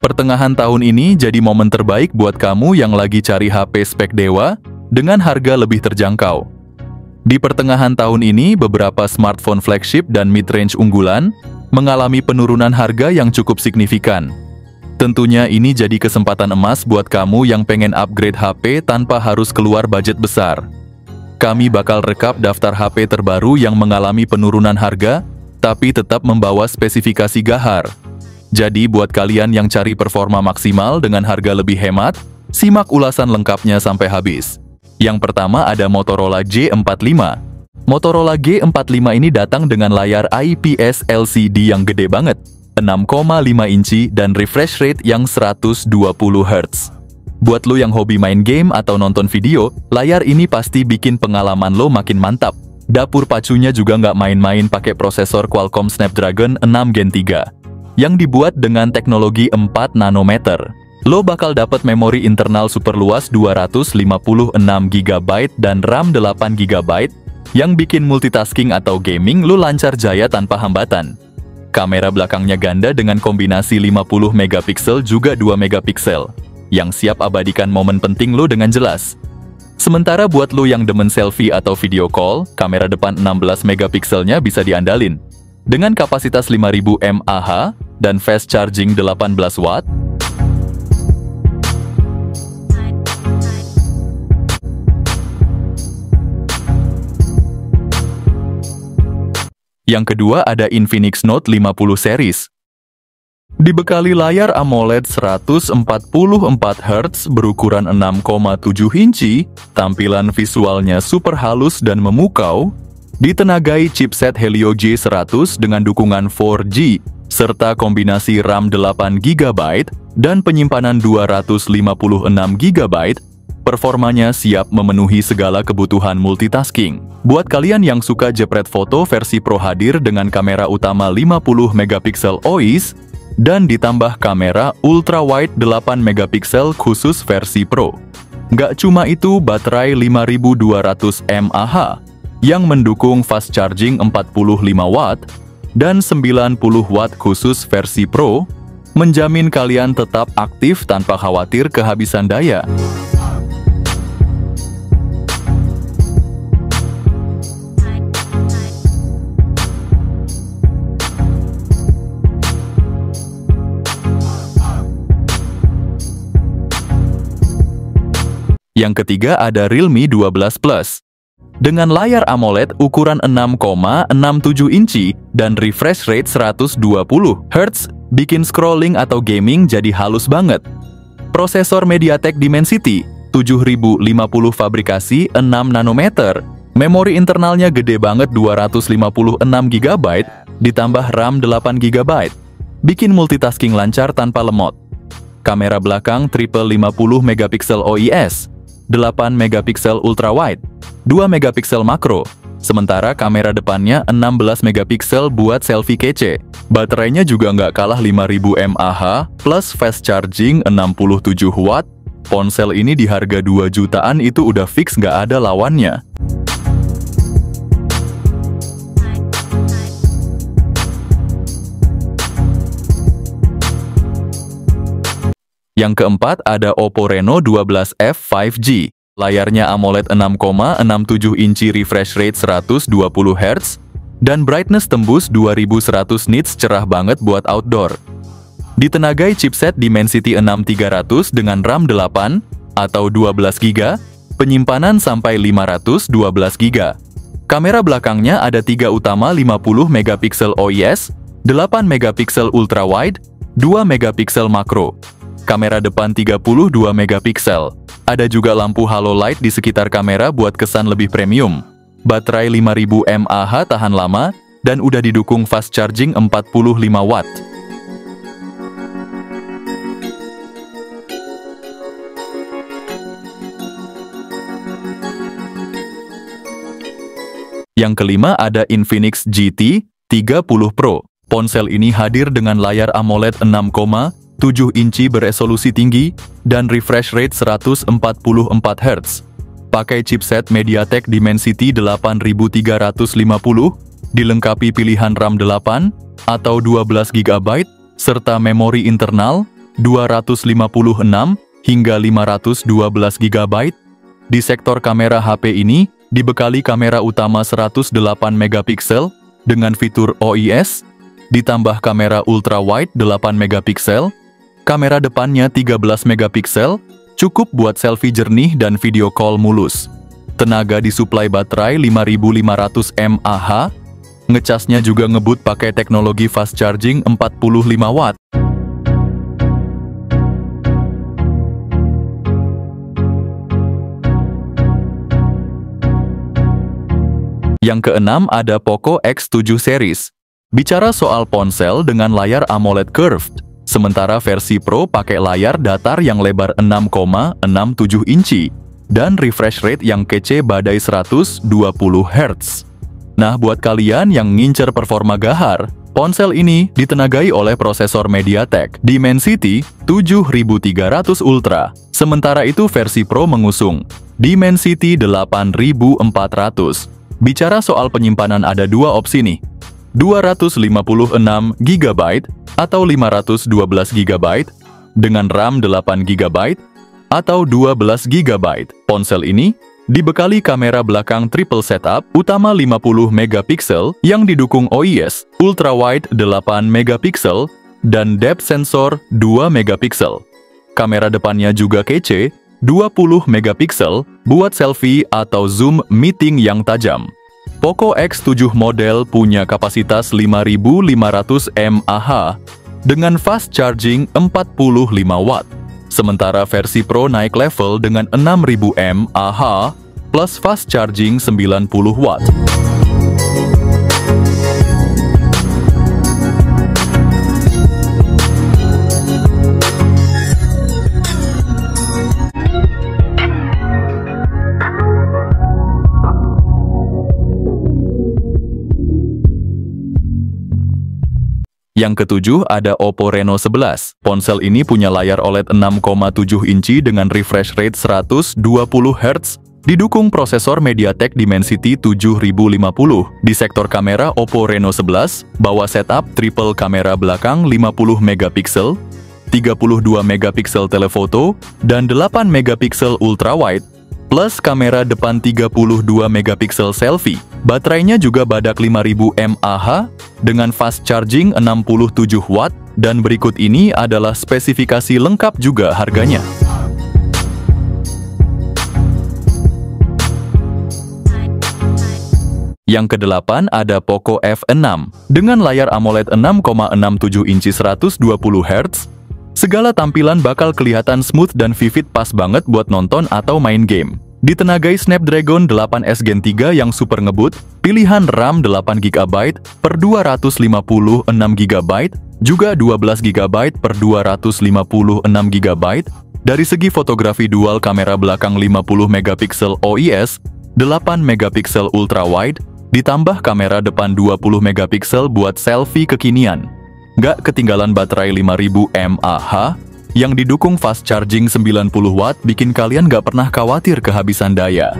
Pertengahan tahun ini jadi momen terbaik buat kamu yang lagi cari HP spek dewa dengan harga lebih terjangkau. Di pertengahan tahun ini, beberapa smartphone flagship dan mid-range unggulan mengalami penurunan harga yang cukup signifikan. Tentunya ini jadi kesempatan emas buat kamu yang pengen upgrade HP tanpa harus keluar budget besar. Kami bakal rekap daftar HP terbaru yang mengalami penurunan harga, tapi tetap membawa spesifikasi gahar. Jadi buat kalian yang cari performa maksimal dengan harga lebih hemat, simak ulasan lengkapnya sampai habis. Yang pertama ada Motorola G45. Motorola G45 ini datang dengan layar IPS LCD yang gede banget, 6,5 inci dan refresh rate yang 120 Hz. Buat lo yang hobi main game atau nonton video, layar ini pasti bikin pengalaman lo makin mantap. Dapur pacunya juga nggak main-main pakai prosesor Qualcomm Snapdragon 6 Gen 3. Yang dibuat dengan teknologi 4 nanometer. Lo bakal dapat memori internal super luas 256 GB dan RAM 8 GB, yang bikin multitasking atau gaming lo lancar jaya tanpa hambatan. Kamera belakangnya ganda dengan kombinasi 50 megapiksel juga 2 megapiksel, yang siap abadikan momen penting lo dengan jelas. Sementara buat lo yang demen selfie atau video call, kamera depan 16 megapikselnya bisa diandalin. Dengan kapasitas 5000 mAh dan fast charging 18 watt, yang kedua ada Infinix Note 50 series. Dibekali layar AMOLED 144 Hz berukuran 6,7 inci, tampilan visualnya super halus dan memukau, ditenagai chipset Helio G100 dengan dukungan 4G, serta kombinasi RAM 8 GB dan penyimpanan 256 GB, performanya siap memenuhi segala kebutuhan multitasking. Buat kalian yang suka jepret foto, versi Pro hadir dengan kamera utama 50 megapiksel OIS, dan ditambah kamera ultra-wide 8 megapiksel khusus versi Pro. Nggak cuma itu, baterai 5200 mAh, yang mendukung fast charging 45 watt dan 90 watt khusus versi Pro, menjamin kalian tetap aktif tanpa khawatir kehabisan daya. Yang ketiga ada Realme 12 Plus. Dengan layar AMOLED ukuran 6,67 inci dan refresh rate 120 Hz, bikin scrolling atau gaming jadi halus banget. Prosesor MediaTek Dimensity 7050 fabrikasi 6 nanometer. Memori internalnya gede banget 256 GB, ditambah RAM 8 GB. Bikin multitasking lancar tanpa lemot. Kamera belakang triple 50 megapiksel OIS, 8 megapiksel ultrawide, 2 megapiksel makro, sementara kamera depannya 16 megapiksel buat selfie kece. Baterainya juga nggak kalah 5000 mAh, plus fast charging 67 watt. Ponsel ini di harga 2 jutaan itu udah fix nggak ada lawannya. Yang keempat ada Oppo Reno 12F 5G. Layarnya AMOLED 6,67 inci, refresh rate 120 Hz, dan brightness tembus 2100 nits, cerah banget buat outdoor. Ditenagai chipset Dimensity 6300 dengan RAM 8 atau 12 GB, penyimpanan sampai 512 GB. Kamera belakangnya ada 3 utama 50 megapiksel OIS, 8 megapiksel ultrawide, 2 megapiksel makro. Kamera depan 32 megapiksel. Ada juga lampu halo light di sekitar kamera buat kesan lebih premium. Baterai 5000 mAh tahan lama, dan udah didukung fast charging 45 watt. Yang kelima ada Infinix GT 30 Pro. Ponsel ini hadir dengan layar AMOLED 6,7 inci beresolusi tinggi dan refresh rate 144 Hz. Pakai chipset MediaTek Dimensity 8350, dilengkapi pilihan RAM 8 atau 12 GB, serta memori internal 256 hingga 512 GB. Di sektor kamera HP ini dibekali kamera utama 108 megapiksel dengan fitur OIS, ditambah kamera ultrawide 8 megapiksel, kamera depannya 13 megapiksel, cukup buat selfie jernih dan video call mulus. Tenaga disuplai baterai 5500 mAh, ngecasnya juga ngebut pakai teknologi fast charging 45 watt. Yang keenam ada Poco X7 series. Bicara soal ponsel dengan layar AMOLED curved, sementara versi Pro pakai layar datar yang lebar 6,67 inci dan refresh rate yang kece badai 120 Hz. Nah, buat kalian yang ngincer performa gahar, ponsel ini ditenagai oleh prosesor MediaTek Dimensity 7300 Ultra. Sementara itu versi Pro mengusung Dimensity 8400. Bicara soal penyimpanan ada dua opsi nih, 256 GB atau 512 GB, dengan RAM 8 GB atau 12 GB. Ponsel ini dibekali kamera belakang triple setup, utama 50 megapiksel yang didukung OIS, ultrawide 8 megapiksel, dan depth sensor 2 megapiksel. Kamera depannya juga kece, 20 megapiksel buat selfie atau zoom meeting yang tajam. Poco X7 model punya kapasitas 5500 mAh dengan fast charging 45 watt. Sementara versi Pro naik level dengan 6000 mAh plus fast charging 90 watt. Yang ketujuh ada Oppo Reno 11. Ponsel ini punya layar OLED 6,7 inci dengan refresh rate 120 Hz, didukung prosesor MediaTek Dimensity 7050. Di sektor kamera, Oppo Reno 11 bawa setup triple kamera belakang 50 megapiksel, 32 megapiksel telefoto, dan 8 megapiksel ultrawide, plus kamera depan 32 megapiksel selfie. Baterainya juga badak 5000 mAh dengan fast charging 67 watt, dan berikut ini adalah spesifikasi lengkap juga harganya. Yang kedelapan ada Poco F6 dengan layar AMOLED 6,67 inci 120 Hz. Segala tampilan bakal kelihatan smooth dan vivid, pas banget buat nonton atau main game. Ditenagai Snapdragon 8S Gen 3 yang super ngebut, pilihan RAM 8 GB per 256 GB, juga 12 GB per 256 GB. Dari segi fotografi, dual kamera belakang 50 megapiksel OIS, 8 megapiksel ultrawide, ditambah kamera depan 20 megapiksel buat selfie kekinian. Nggak ketinggalan baterai 5000 mAh, yang didukung fast charging 90 watt, bikin kalian gak pernah khawatir kehabisan daya.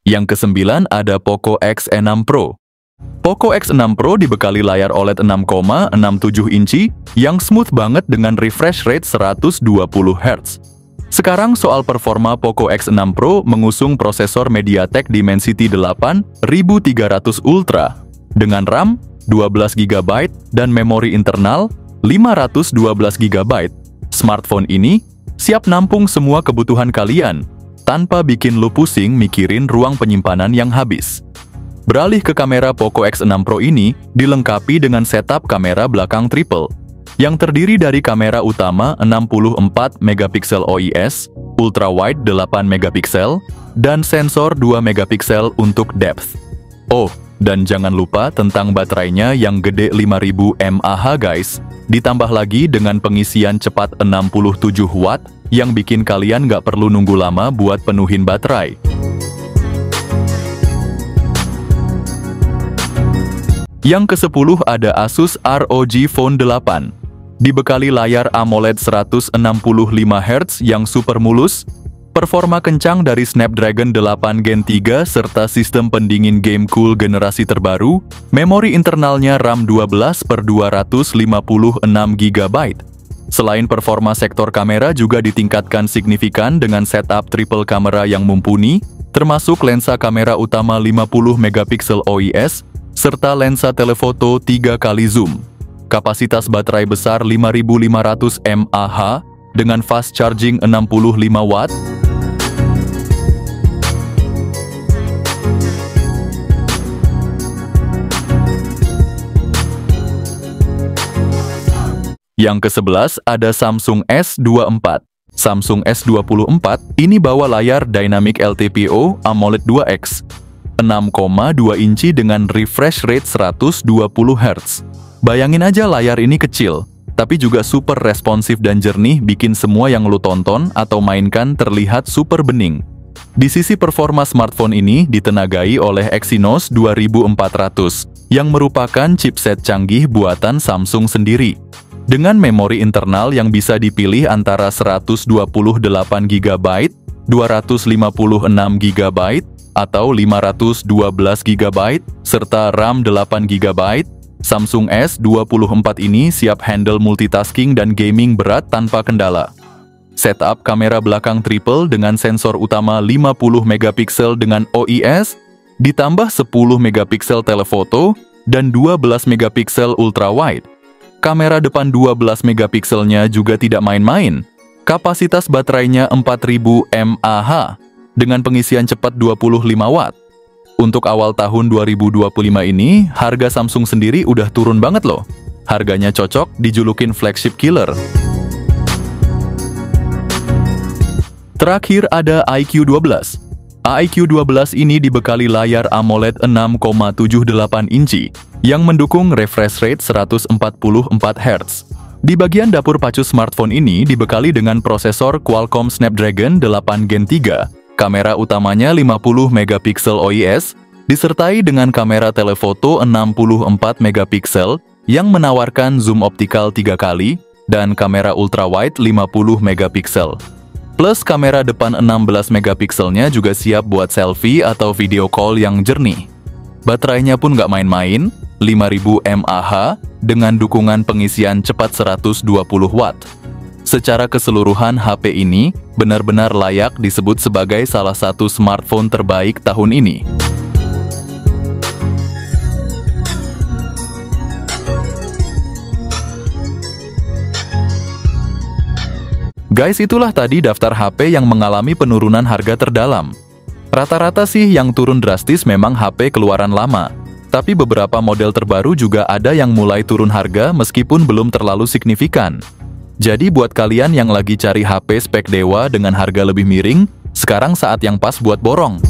Yang kesembilan ada Poco X6 Pro. Poco X6 Pro dibekali layar OLED 6,67 inci yang smooth banget dengan refresh rate 120 Hz. Sekarang soal performa, Poco X6 Pro mengusung prosesor MediaTek Dimensity 8300 Ultra dengan RAM 12 GB dan memori internal 512 GB. Smartphone ini siap nampung semua kebutuhan kalian tanpa bikin lu pusing mikirin ruang penyimpanan yang habis. Beralih ke kamera, Poco X6 Pro ini dilengkapi dengan setup kamera belakang triple yang terdiri dari kamera utama 64 megapiksel OIS, ultrawide 8 megapiksel, dan sensor 2 megapiksel untuk depth. Oh, dan jangan lupa tentang baterainya yang gede 5000 mAh guys, ditambah lagi dengan pengisian cepat 67 watt yang bikin kalian nggak perlu nunggu lama buat penuhin baterai. Yang ke-10 ada Asus ROG Phone 8. Dibekali layar AMOLED 165 Hz yang super mulus, Performa kencang dari Snapdragon 8 Gen 3 serta sistem pendingin game cool generasi terbaru, memori internalnya RAM 12/256 GB. Selain performa sektor kamera juga ditingkatkan signifikan dengan setup triple kamera yang mumpuni, termasuk lensa kamera utama 50 megapiksel OIS, serta lensa telefoto 3 kali zoom. Kapasitas baterai besar 5500 mAh dengan fast charging 65 watt. Yang ke-11 ada Samsung S24. Samsung S24 ini bawa layar Dynamic LTPO AMOLED 2X, 6,2 inci dengan refresh rate 120 Hz. Bayangin aja layar ini kecil, tapi juga super responsif dan jernih, bikin semua yang lu tonton atau mainkan terlihat super bening. Di sisi performa smartphone ini ditenagai oleh Exynos 2400, yang merupakan chipset canggih buatan Samsung sendiri. Dengan memori internal yang bisa dipilih antara 128 GB, 256 GB, atau 512 GB, serta RAM 8 GB, Samsung S24 ini siap handle multitasking dan gaming berat tanpa kendala. Setup kamera belakang triple dengan sensor utama 50 megapiksel dengan OIS, ditambah 10 megapiksel telefoto, dan 12 megapiksel ultrawide. Kamera depan 12 megapikselnya juga tidak main-main. Kapasitas baterainya 4000 mAh dengan pengisian cepat 25 watt. Untuk awal tahun 2025 ini, harga Samsung sendiri udah turun banget loh. Harganya cocok dijulukin flagship killer. Terakhir ada iQOO 12. iQOO 12 ini dibekali layar AMOLED 6,78 inci yang mendukung refresh rate 144 Hz. Di bagian dapur pacu smartphone ini dibekali dengan prosesor Qualcomm Snapdragon 8 Gen 3, kamera utamanya 50 megapiksel OIS, disertai dengan kamera telefoto 64 megapiksel yang menawarkan zoom optikal 3 kali, dan kamera ultrawide 50 megapiksel. Plus kamera depan 16 megapikselnya juga siap buat selfie atau video call yang jernih. Baterainya pun nggak main-main, 5000 mAh dengan dukungan pengisian cepat 120 watt. Secara keseluruhan HP ini benar-benar layak disebut sebagai salah satu smartphone terbaik tahun ini. Guys, itulah tadi daftar HP yang mengalami penurunan harga terdalam. Rata-rata sih yang turun drastis memang HP keluaran lama. Tapi beberapa model terbaru juga ada yang mulai turun harga meskipun belum terlalu signifikan. Jadi buat kalian yang lagi cari HP spek dewa dengan harga lebih miring, sekarang saat yang pas buat borong.